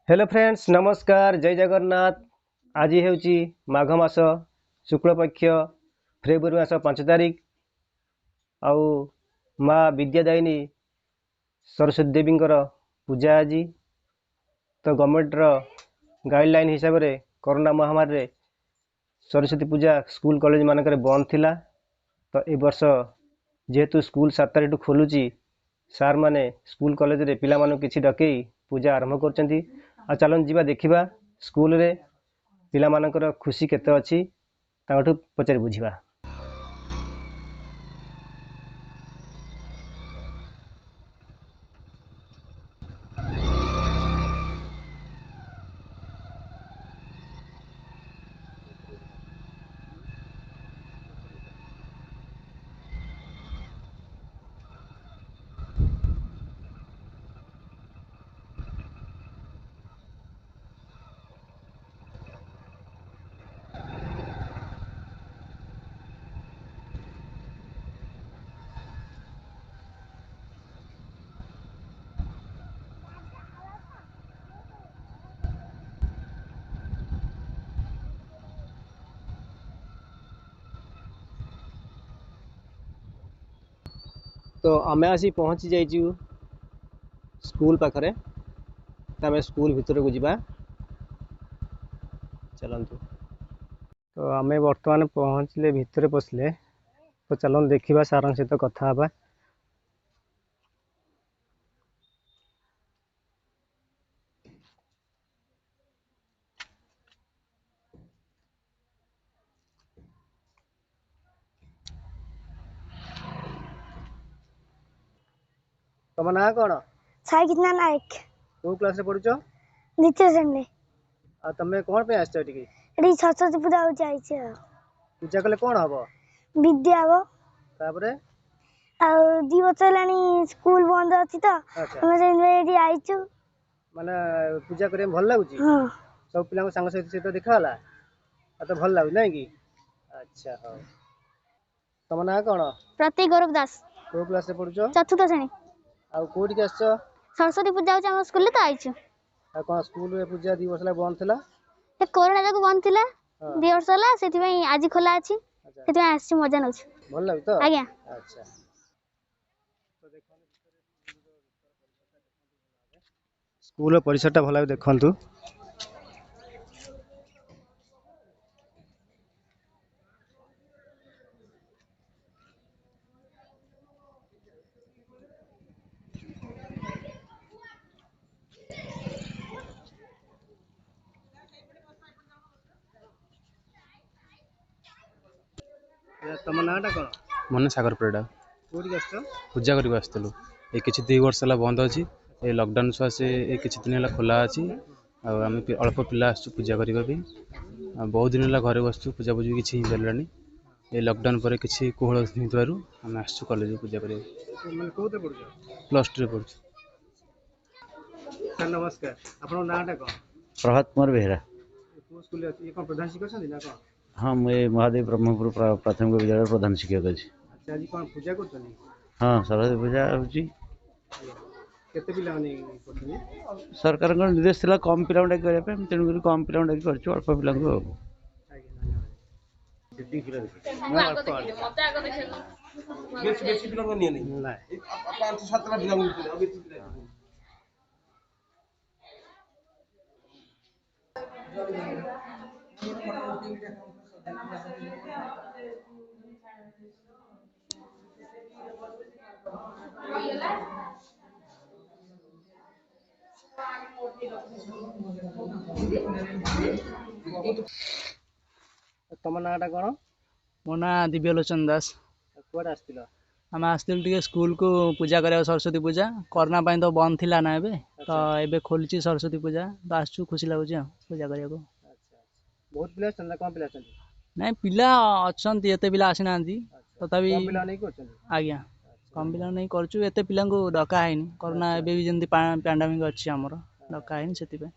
Hello friends नमस्कार जय जगन्नाथ। आज हेउची माघ मास शुक्ल पक्ष फेब्रुआरी मास 5 तारिख आउ माँ विद्यादायिनी सरस्वती देवी पूजा आज तो गवर्नमेंट गाइडलाइन हिसाब रे कोरोना महामारी रे सरस्वती पूजा स्कूल कॉलेज मानक बंद थिला। तो ए वर्ष जेहेतु स्कूल 7 तारिख खोलुची सार माने स्कूल कॉलेज रे पिला मानु किछि डकई पूजा आरंभ करचंती। आ चलन जीवा देखिबा स्कूल रे पिला मानकर खुशी केते अछि ताठू पचारि बुझिबा। तो आमे आसी पहुंची जाइजु स्कूल पाखरे। तमे स्कूल भीतर को जिबा चलंतु। तो आमे वर्तमान पहुंचले भीतर पसले तो चलन देखिबा सारन सहित कथा हबा। तम ना कोन? साइकितना नायक। को क्लास रे पढुचो? द्वितीय श्रेणी। आ तमे कोन पे आछो टिके? एडी सरस्वती पूजा हो जाइछे। पूजा कले कोन हबो? विद्या हबो। तापरे आ दी बचलानी स्कूल बंद अछि त हम जे एडी आइछु। माने पूजा करे में भल लागुची? हां। सब पिला को संग सहित से देखा होला आ तो भल लागु नै की? अच्छा हो। तम ना कोन? प्रतीक गौरव दास। को क्लास रे पढुचो? चतुर्थ श्रेणी। आ कोठी के आछो? सरस्वती पूजा हो हम स्कूल ले त आइछु। आ कोन स्कूल रे पूजा दी वर्ष ला बंद थिला? ए कोरोना जाको बंद थिला। दी वर्ष ला सेति पई आज खोला अछि। सेति पई आछि मजा नउछु। भल लागु तो? आज्ञा। अच्छा। स्कूल परिसर टा भल देखंतु। तम नाटा कोन? मन सागर परिडा। कोठी के आछो? पूजा करके आसलु ए किछि 2 वर्ष ला बंद अछि। ए लॉकडाउन सो से ए किछि दिन ला खोला अछि। आ हम अल्प पिला आसु पूजा करबा भी बहुत दिन ला घरे बसु पूजा पूजी किछि भेलरानी। ए लॉकडाउन पर किछि कोहळ हितबारु हम आसु कॉलेज पूजा करे। माने कोते पढुचो? प्लस 2 रे पढु। सर नमस्कार। आपन नाटा कोन? प्रभात कुमार बेहरा। को स्कूल ये कोन प्रधान शिक्षक छथि ना कोन? हाँ मुझे महादेव ब्रह्मपुर प्राथमिक विद्यालय प्रधान शिक्षक अच्छी। अच्छा आज कोन पूजा करछनी? हाँ सरस्वती पूजा होची। केते पिला माने करछनी? सरकार को निर्देश थिला कम पिला डाक करे पे तेनु कम पिला डाक करछु अल्प पिला को। सेटिंग पिला मते आगो देखियो। बेसी पिला को निय नहीं। ना 5-7 टा पिला को बेसी पिला। तम नाटा कोन? मो ना दिव्यलोचन दास। कोड आस्तिलो? हम आस्तिल टिके स्कूल को पूजा करे सरस्वती पूजा कोरोना पई तो बंद थिला ना एबे तो एबे खोलची सरस्वती पूजा तो आसछु खुशी लागुची पूजा करिया को। अच्छा बहुत पिला छन कम पिला छन? नहीं पिला अछंती एते पिला आसी नांती तथापि कम पिला नहीं करछन? आज्ञा कम पिला नहीं करछु एते पिला को डका हैनी कोरोना एबे भी जंदी पैंडेमिक अछि हमर डका हैनी सेति पे।